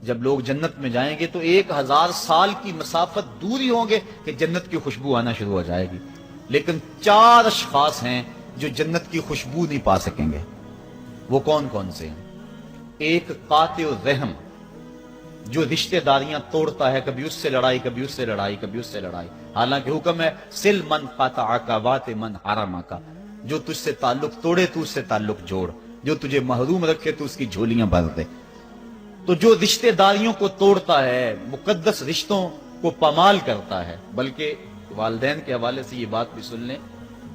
جب لوگ جنت میں جائیں گے تو 1000 سال کی مسافت دور ہی ہوں گے کہ جنت کی خوشبو آنا شروع ہو جائے گی، لیکن 4 اشخاص ہیں جو جنت کی خوشبو نہیں پا سکیں گے۔ وہ کون کون سے ہیں؟ ایک قاطع الرحم، جو رشتہ داریاں توڑتا ہے، کبھی اس سے لڑائی، کبھی اس سے لڑائی، کبھی اس سے لڑائی، حالانکہ حکم ہے سل من قطعک وات من حرمک، جو تجھ سے تعلق توڑے تو اس سے تعلق جوڑ، جو تجھے محروم رکھے تو اس کی جھولیاں بھر دے۔ تو جو رشتہ داریوں کو توڑتا ہے، مقدس رشتوں کو پامال کرتا ہے، بلکہ والدین کے حوالے سے یہ بات بھی سن لیں،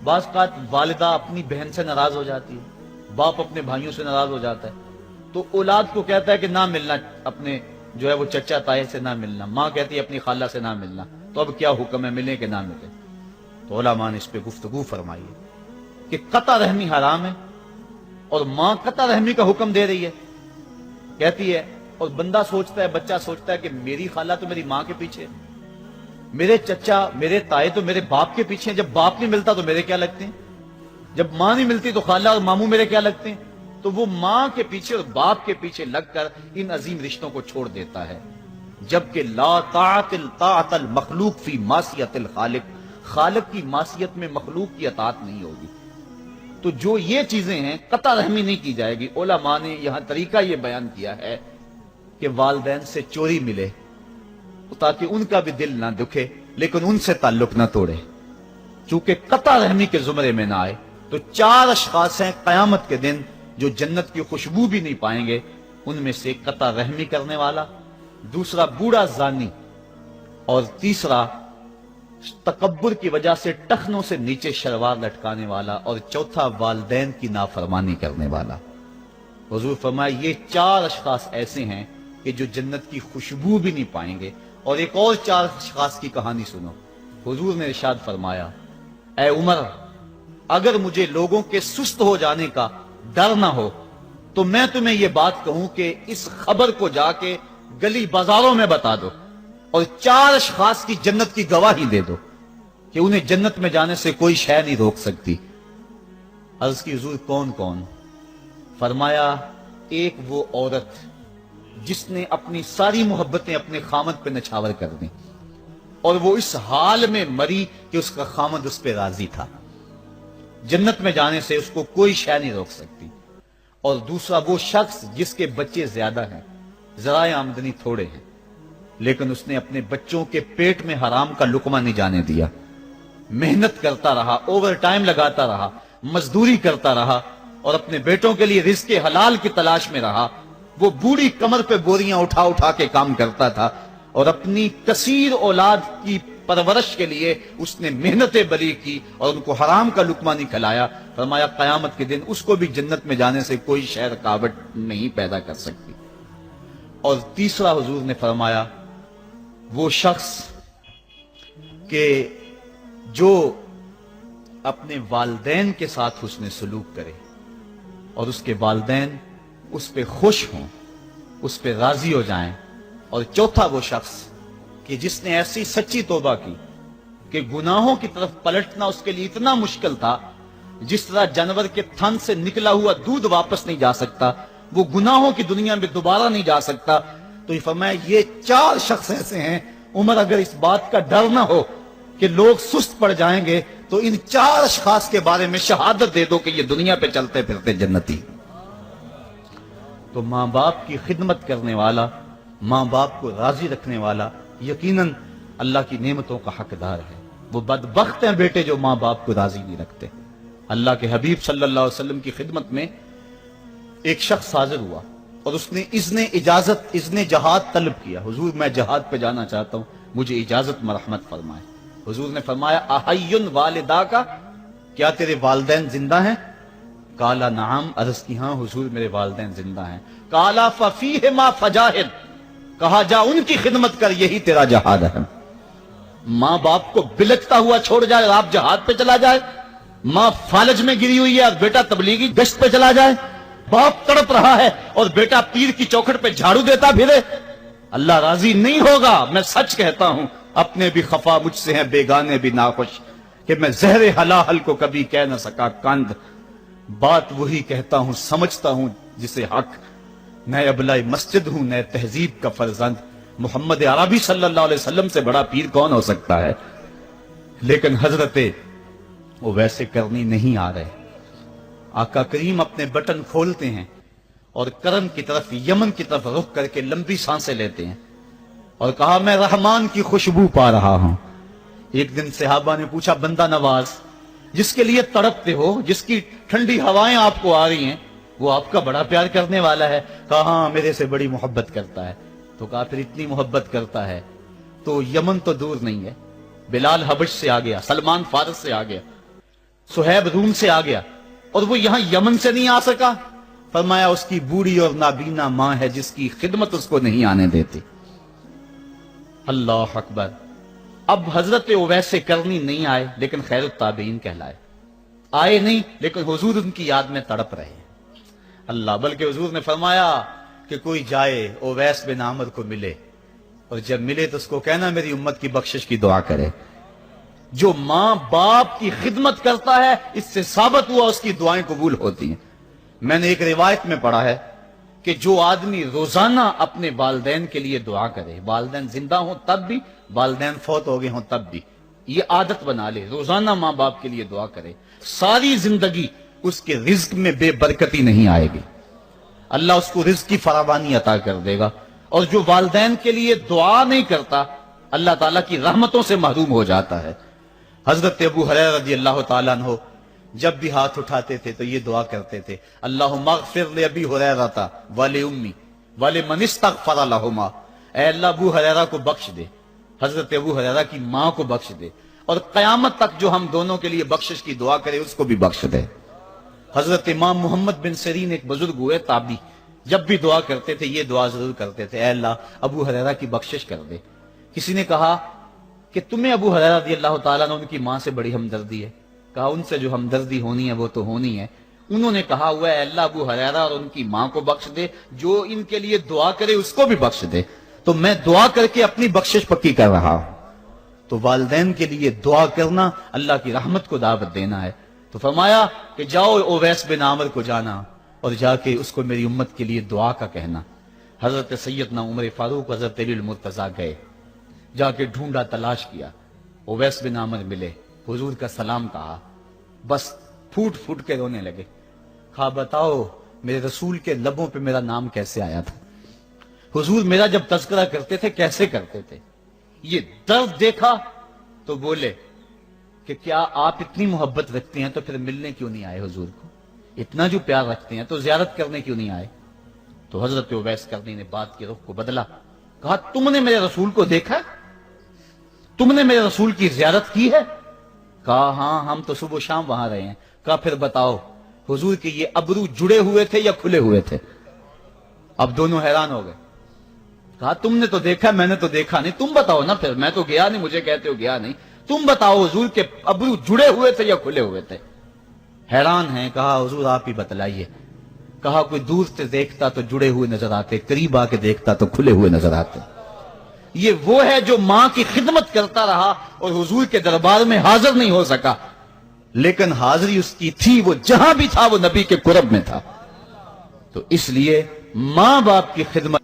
بعض اوقات والدہ اپنی بہن سے ناراض ہو جاتی ہے، باپ اپنے بھائیوں سے ناراض ہو جاتا ہے، تو اولاد کو کہتا ہے کہ نہ ملنا، اپنے جو ہے وہ چچا تائے سے نہ ملنا، ماں کہتی ہے اپنی خالہ سے نہ ملنا، تو اب کیا حکم ہے، ملے کہ نہ ملے؟ تو علماء نے اس پہ گفتگو فرمائی ہے کہ قطع رحمی حرام ہے، اور ماں قطع رحمی کا حکم دے رہی ہے، کہتی ہے، اور بندہ سوچتا ہے، بچہ سوچتا ہے کہ میری خالہ تو میری ماں کے پیچھے، میرے چچا میرے تائے تو میرے باپ کے پیچھے ہیں، جب باپ نہیں ملتا تو میرے کیا لگتے ہیں، جب ماں نہیں ملتی تو خالہ اور ماموں میرے کیا لگتے ہیں؟ تو وہ ماں کے پیچھے اور باپ کے پیچھے لگ کر ان عظیم رشتوں کو چھوڑ دیتا ہے، جبکہ لا طاعت المخلوق فی معصیت الخالق، خالق کی معصیت میں مخلوق کی اطاعت نہیں ہوگی۔ تو جو یہ چیزیں ہیں قطع رحمی نہیں کی جائے گی۔ علماء نے یہاں طریقہ یہ بیان کیا ہے کہ والدین سے چوری ملے تاکہ ان کا بھی دل نہ دکھے لیکن ان سے تعلق نہ توڑے، چونکہ قطع رحمی کے زمرے میں نہ آئے۔ تو 4 اشخاص ہیں قیامت کے دن جو جنت کی خوشبو بھی نہیں پائیں گے، ان میں سے قطع رحمی کرنے والا، دوسرا بوڑھا زانی، اور تیسرا تکبر کی وجہ سے ٹخنوں سے نیچے شلوار لٹکانے والا، اور چوتھا والدین کی نافرمانی کرنے والا۔ حضور فرمایا یہ 4 اشخاص ایسے ہیں کہ جو جنت کی خوشبو بھی نہیں پائیں گے۔ اور ایک اور 4 اشخاص کی کہانی سنو۔ حضور نے ارشاد فرمایا، اے عمر، اگر مجھے لوگوں کے سست ہو جانے کا ڈر نہ ہو تو میں تمہیں یہ بات کہوں کہ اس خبر کو جا کے گلی بازاروں میں بتا دو اور 4 اشخاص کی جنت کی گواہی دے دو کہ انہیں جنت میں جانے سے کوئی شے نہیں روک سکتی۔ عرض کی حضور کون کون؟ فرمایا ایک وہ عورت جس نے اپنی ساری محبتیں اپنے خامد پہ نچھاور کر دیں اور وہ اس حال میں مری کہ اس کا خامد اس پہ راضی تھا، جنت میں جانے سے اس کو کوئی شے نہیں روک سکتی۔ اور دوسرا وہ شخص جس کے بچے زیادہ ہیں، ذرائع آمدنی تھوڑے ہیں، لیکن اس نے اپنے بچوں کے پیٹ میں حرام کا لقمہ نہیں جانے دیا، محنت کرتا رہا، اوور ٹائم لگاتا رہا، مزدوری کرتا رہا اور اپنے بیٹوں کے لیے رزق حلال کی تلاش میں رہا۔ وہ بوڑھی کمر پہ بوریاں اٹھا اٹھا کے کام کرتا تھا اور اپنی کثیر اولاد کی پرورش کے لیے اس نے محنتیں بری کی اور ان کو حرام کا لقمہ نہیں کھلایا۔ فرمایا قیامت کے دن اس کو بھی جنت میں جانے سے کوئی شے رکاوٹ نہیں پیدا کر سکتی۔ اور تیسرا حضور نے فرمایا وہ شخص کہ جو اپنے والدین کے ساتھ حسن سلوک کرے اور اس کے والدین اس پہ خوش ہوں، اس پہ راضی ہو جائیں۔ اور چوتھا وہ شخص کہ جس نے ایسی سچی توبہ کی کہ گناہوں کی طرف پلٹنا اس کے لیے اتنا مشکل تھا، جس طرح جانور کے تھن سے نکلا ہوا دودھ واپس نہیں جا سکتا، وہ گناہوں کی دنیا میں دوبارہ نہیں جا سکتا۔ تو یہ فرمایا یہ 4 شخص ایسے ہیں، عمر اگر اس بات کا ڈر نہ ہو کہ لوگ سست پڑ جائیں گے تو ان 4 اشخاص کے بارے میں شہادت دے دو کہ یہ دنیا پہ چلتے پھرتے جنتی۔ تو ماں باپ کی خدمت کرنے والا، ماں باپ کو راضی رکھنے والا یقیناً اللہ کی نعمتوں کا حقدار ہے۔ وہ بدبخت ہیں بیٹے جو ماں باپ کو راضی نہیں رکھتے۔ اللہ کے حبیب صلی اللہ علیہ وسلم کی خدمت میں ایک شخص حاضر ہوا اور اس نے اذن جہاد طلب کیا، حضور میں جہاد پہ جانا چاہتا ہوں، مجھے اجازت مرحمت فرمائے۔ حضور نے فرمایا احی والدہ کا، کیا تیرے والدین زندہ ہیں؟ کالا نعم، عرض کی ہاں حضور میرے والدین زندہ ہیں۔ کالا ففیہما فجاہد، کہا جا ان کی خدمت کر، یہی تیرا جہاد ہے۔ ماں باپ کو بلکتا ہوا چھوڑ جائے اور آپ جہاد پہ چلا جائے، ماں فالج میں گری ہوئی ہے اور بیٹا تبلیغی گشت پہ چلا جائے، باپ تڑپ رہا ہے اور بیٹا پیر کی چوکھٹ پہ جھاڑو دیتا پھرے، اللہ راضی نہیں ہوگا۔ میں سچ کہتا ہوں، اپنے بھی خفا مجھ سے ہیں، بیگانے بھی ناخوش، کہ میں زہر حلاحل کو کبھی کہہ نہ سکا کند، بات وہی کہتا ہوں سمجھتا ہوں جسے حق، نئے ابلائی مسجد ہوں، نئے تہذیب کا فرزند، محمد عربی صلی اللہ علیہ وسلم سے بڑا پیر کون ہو سکتا ہے؟ لیکن حضرت وہ ویسے کرنی نہیں آ رہے۔ آقا کریم اپنے بٹن کھولتے ہیں اور کرن کی طرف، یمن کی طرف رخ کر کے لمبی سانسیں لیتے ہیں اور کہا میں رحمان کی خوشبو پا رہا ہوں۔ ایک دن صحابہ نے پوچھا بندہ نواز جس کے لیے تڑپتے ہو، جس کی ٹھنڈی ہوائیں آپ کو آ رہی ہیں، وہ آپ کا بڑا پیار کرنے والا ہے؟ کہا ہاں میرے سے بڑی محبت کرتا ہے۔ تو کہا پھر اتنی محبت کرتا ہے تو یمن تو دور نہیں ہے، بلال حبش سے آ گیا، سلمان فارس سے آ گیا، صہیب روم سے آ گیا، اور وہ یہاں یمن سے نہیں آ سکا؟ فرمایا اس کی بوڑھی اور نابینا ماں ہے جس کی خدمت اس کو نہیں آنے دیتی۔ اللہ اکبر۔ اب حضرت اویس کرنی نہیں آئے لیکن خیر التابعین کہلائے، آئے نہیں لیکن حضور ان کی یاد میں تڑپ رہے ہیں۔ اللہ، بلکہ حضور نے فرمایا کہ کوئی جائے اویس بن عامر کو ملے، اور جب ملے تو اس کو کہنا میری امت کی بخشش کی دعا کرے۔ جو ماں باپ کی خدمت کرتا ہے اس سے ثابت ہوا اس کی دعائیں قبول ہوتی ہیں۔ میں نے ایک روایت میں پڑھا ہے کہ جو آدمی روزانہ اپنے والدین کے لیے دعا کرے، والدین زندہ ہوں تب بھی، والدین فوت ہو گئے ہوں تب بھی، یہ عادت بنا لے، روزانہ ماں باپ کے لیے دعا کرے، ساری زندگی اس کے رزق میں بے برکتی نہیں آئے گی، اللہ اس کو رزق کی فراوانی عطا کر دے گا۔ اور جو والدین کے لیے دعا نہیں کرتا اللہ تعالیٰ کی رحمتوں سے محروم ہو جاتا ہے۔ حضرت ابو ہریرہ رضی اللہ تعالیٰ عنہ جب بھی ہاتھ اٹھاتے تھے تو یہ دعا کرتے تھے، اللہم اغفر لابی ہریرہ ولامی ولمن استغفر لہما، اے اللہ ابو ہریرہ کو بخش دے، حضرت ابو ہریرہ کی ماں کو بخش دے، اور قیامت تک جو ہم دونوں کے لیے بخشش کی دعا کرے اس کو بھی بخش دے۔ حضرت امام محمد بن سیرین ایک بزرگ ہوئے تابعی، جب بھی دعا کرتے تھے یہ دعا ضرور کرتے تھے، اے اللہ ابو ہریرہ کی بخشش کر دے۔ کسی نے کہا کہ تمہیں ابو ہریرہ رضی اللہ تعالیٰ عنہ ان کی ماں سے بڑی ہمدردی ہے؟ کہا ان سے جو ہمدردی ہونی ہے وہ تو ہونی ہے۔ انہوں نے کہا ہوا ہے اللہ ابو ہریرہ اور ان کی ماں کو بخش دے، جو ان کے لیے دعا کرے اس کو بھی بخش دے۔ تو میں دعا کر کے اپنی بخشش پکی کر رہا ہوں۔ تو والدین کے لیے دعا کرنا اللہ کی رحمت کو دعوت دینا ہے۔ تو فرمایا کہ جاؤ اویس بن عامر کو جانا اور جا کے اس کو میری امت کے لیے دعا کا کہنا۔ حضرت سیدنا عمر فاروق حضرت علی المرتضیٰ گئے، جا کے ڈھونڈا، تلاش کیا، اویس بن عامر ملے، حضور کا سلام کہا، بس پھوٹ پھوٹ کے رونے لگے۔ کہا بتاؤ میرے رسول کے لبوں پہ میرا نام کیسے آیا تھا؟ حضور میرا جب تذکرہ کرتے تھے کیسے کرتے تھے؟ یہ درد دیکھا تو بولے کہ کیا آپ اتنی محبت رکھتے ہیں تو پھر ملنے کیوں نہیں آئے حضور کو؟ اتنا جو پیار رکھتے ہیں تو زیارت کرنے کیوں نہیں آئے؟ تو حضرت اویس کرنی نے بات کے رخ کو بدلا، کہا تم نے میرے رسول کو دیکھا؟ تم نے میرے رسول کی زیارت کی ہے؟ کہا ہاں ہم تو صبح و شام وہاں رہے ہیں۔ کہا پھر بتاؤ حضور کے یہ ابرو جڑے ہوئے تھے یا کھلے ہوئے تھے؟ اب دونوں حیران ہو گئے۔ کہا تم نے تو دیکھا، میں نے تو دیکھا نہیں، تم بتاؤ نا، پھر میں تو گیا نہیں، مجھے کہتے ہو گیا نہیں، تم بتاؤ حضور کے ابرو جڑے ہوئے تھے یا کھلے ہوئے تھے؟ حیران ہیں۔ کہا حضور آپ ہی بتلائیے۔ کہا کوئی دور سے دیکھتا تو جڑے ہوئے نظر آتے، قریب آ کے دیکھتا تو کھلے ہوئے نظر آتے۔ یہ وہ ہے جو ماں کی خدمت کرتا رہا اور حضور کے دربار میں حاضر نہیں ہو سکا، لیکن حاضری اس کی تھی، وہ جہاں بھی تھا وہ نبی کے قرب میں تھا۔ تو اس لیے ماں باپ کی خدمت